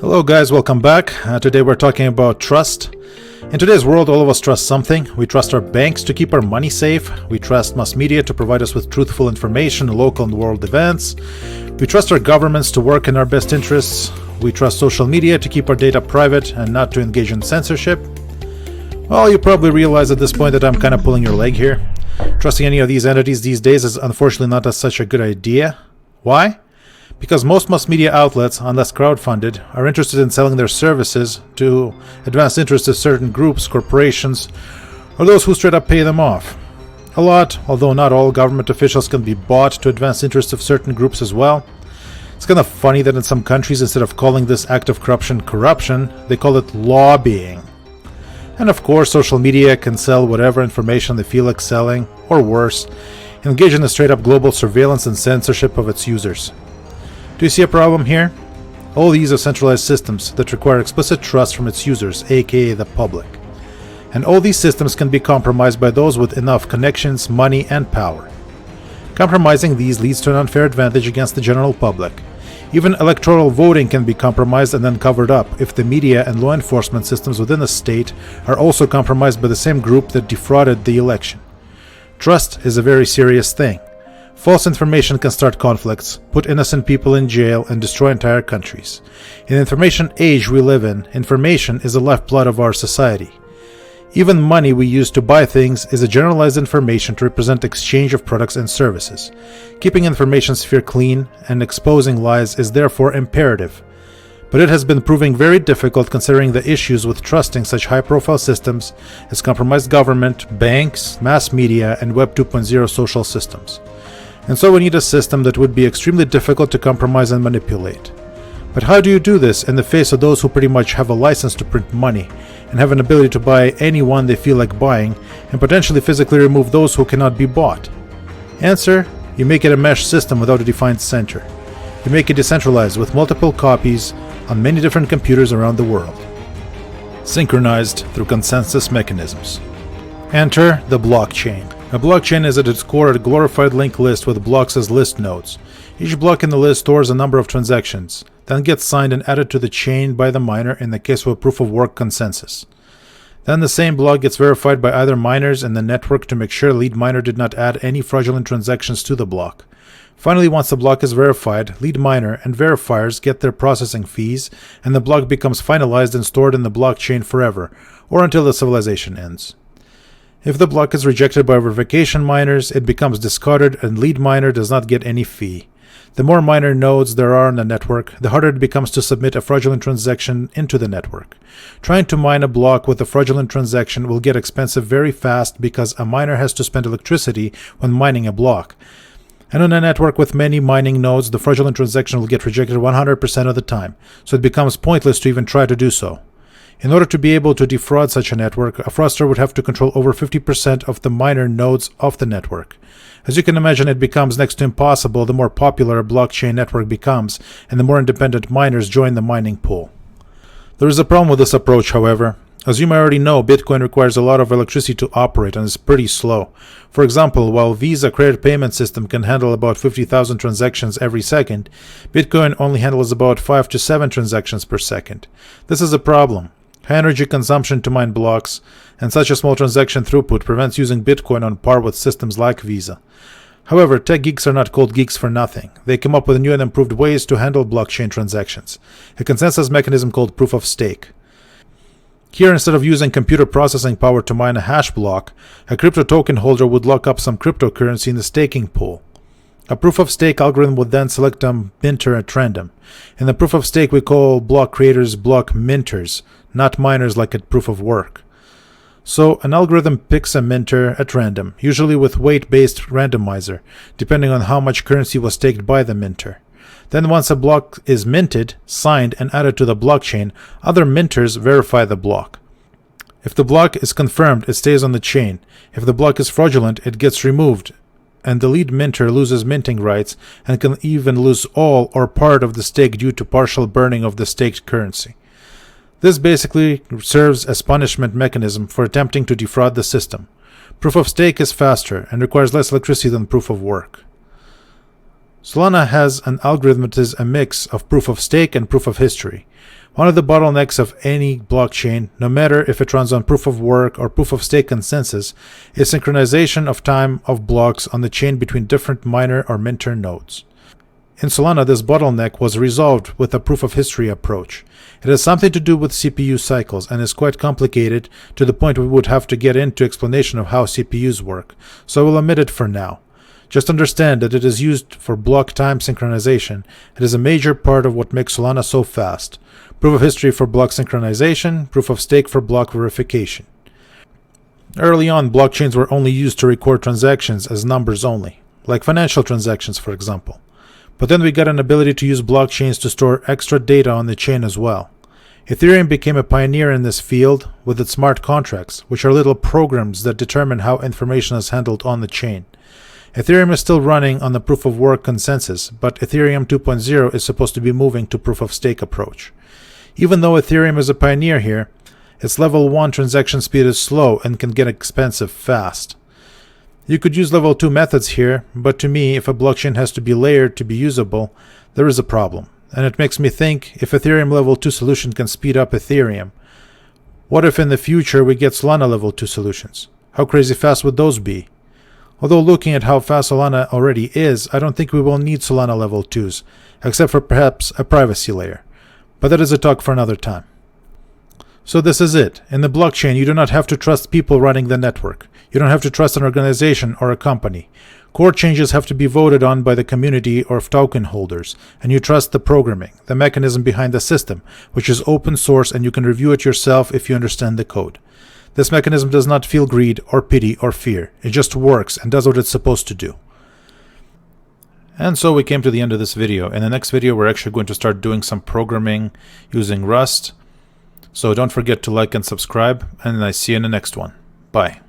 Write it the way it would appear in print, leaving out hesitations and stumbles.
Hello guys, welcome back. Today we're talking about trust. In today's world, all of us trust something. We trust our banks to keep our money safe. We trust mass media to provide us with truthful information, local and world events. We trust our governments to work in our best interests. We trust social media to keep our data private and not to engage in censorship. Well, you probably realize at this point that I'm kind of pulling your leg here. Trusting any of these entities these days is unfortunately not such a good idea. Why? Because most mass media outlets, unless crowdfunded, are interested in selling their services to advance interests of certain groups, corporations, or those who straight up pay them off. A lot, although not all, government officials can be bought to advance interests of certain groups as well. It's kind of funny that in some countries, instead of calling this act of corruption, they call it lobbying. And of course, social media can sell whatever information they feel like selling, or worse, engage in a straight-up global surveillance and censorship of its users. Do you see a problem here? All these are centralized systems that require explicit trust from its users, aka the public. And all these systems can be compromised by those with enough connections, money, and power. Compromising these leads to an unfair advantage against the general public. Even electoral voting can be compromised and then covered up if the media and law enforcement systems within a state are also compromised by the same group that defrauded the election. Trust is a very serious thing. False information can start conflicts, put innocent people in jail, and destroy entire countries. In the information age we live in, information is the lifeblood of our society. Even money we use to buy things is a generalized information to represent exchange of products and services. Keeping information sphere clean and exposing lies is therefore imperative. But it has been proving very difficult considering the issues with trusting such high-profile systems as compromised government, banks, mass media, and Web 2.0 social systems. And so we need a system that would be extremely difficult to compromise and manipulate. But how do you do this in the face of those who pretty much have a license to print money and have an ability to buy anyone they feel like buying and potentially physically remove those who cannot be bought? Answer: you make it a mesh system without a defined center. You make it decentralized with multiple copies on many different computers around the world, synchronized through consensus mechanisms. Enter the blockchain. A blockchain is at its core a glorified linked list with blocks as list nodes. Each block in the list stores a number of transactions, then gets signed and added to the chain by the miner in the case of a proof-of-work consensus. Then the same block gets verified by either miners in the network to make sure the lead miner did not add any fraudulent transactions to the block. Finally, once the block is verified, lead miner and verifiers get their processing fees, and the block becomes finalized and stored in the blockchain forever, or until the civilization ends. If the block is rejected by verification miners, it becomes discarded and lead miner does not get any fee. The more miner nodes there are on the network, the harder it becomes to submit a fraudulent transaction into the network. Trying to mine a block with a fraudulent transaction will get expensive very fast because a miner has to spend electricity when mining a block. And on a network with many mining nodes, the fraudulent transaction will get rejected 100% of the time, so it becomes pointless to even try to do so. In order to be able to defraud such a network, a fraudster would have to control over 50% of the miner nodes of the network. As you can imagine, it becomes next to impossible the more popular a blockchain network becomes and the more independent miners join the mining pool. There is a problem with this approach, however. As you may already know, Bitcoin requires a lot of electricity to operate and is pretty slow. For example, while Visa credit payment system can handle about 50,000 transactions every second, Bitcoin only handles about 5 to 7 transactions per second. This is a problem. High energy consumption to mine blocks, and such a small transaction throughput prevents using Bitcoin on par with systems like Visa. However, tech geeks are not called geeks for nothing. They came up with new and improved ways to handle blockchain transactions, a consensus mechanism called proof of stake. Here, instead of using computer processing power to mine a hash block, a crypto token holder would lock up some cryptocurrency in the staking pool. A proof-of-stake algorithm would then select a minter at random. In the proof-of-stake, we call block creators block minters, not miners like at proof-of-work. So, an algorithm picks a minter at random, usually with weight-based randomizer, depending on how much currency was staked by the minter. Then once a block is minted, signed, and added to the blockchain, other minters verify the block. If the block is confirmed, it stays on the chain. If the block is fraudulent, it gets removed, and the lead minter loses minting rights and can even lose all or part of the stake due to partial burning of the staked currency. This basically serves as punishment mechanism for attempting to defraud the system. Proof of stake is faster and requires less electricity than proof of work. Solana has an algorithm that is a mix of proof of stake and proof of history. One of the bottlenecks of any blockchain, no matter if it runs on proof of work or proof of stake consensus, is synchronization of time of blocks on the chain between different miner or minter nodes. In Solana, this bottleneck was resolved with a proof of history approach. It has something to do with CPU cycles and is quite complicated to the point we would have to get into explanation of how CPUs work, so I will omit it for now. Just understand that it is used for block time synchronization. It is a major part of what makes Solana so fast. Proof of history for block synchronization, proof of stake for block verification. Early on, blockchains were only used to record transactions as numbers only, like financial transactions, for example. But then we got an ability to use blockchains to store extra data on the chain as well. Ethereum became a pioneer in this field with its smart contracts, which are little programs that determine how information is handled on the chain. Ethereum is still running on the proof of work consensus, but Ethereum 2.0 is supposed to be moving to proof of stake approach. Even though Ethereum is a pioneer here, its level 1 transaction speed is slow and can get expensive fast. You could use level 2 methods here, but to me, if a blockchain has to be layered to be usable, there is a problem. And it makes me think, if Ethereum level 2 solution can speed up Ethereum, what if in the future we get Solana level 2 solutions? How crazy fast would those be? Although looking at how fast Solana already is, I don't think we will need Solana level 2s, except for perhaps a privacy layer. But that is a talk for another time. So this is it. In the blockchain, you do not have to trust people running the network. You don't have to trust an organization or a company. Core changes have to be voted on by the community or token holders, and you trust the programming, the mechanism behind the system, which is open source and you can review it yourself if you understand the code. This mechanism does not feel greed or pity or fear. It just works and does what it's supposed to do. And so we came to the end of this video. In the next video, we're actually going to start doing some programming using Rust. So don't forget to like and subscribe, and I see you in the next one. Bye.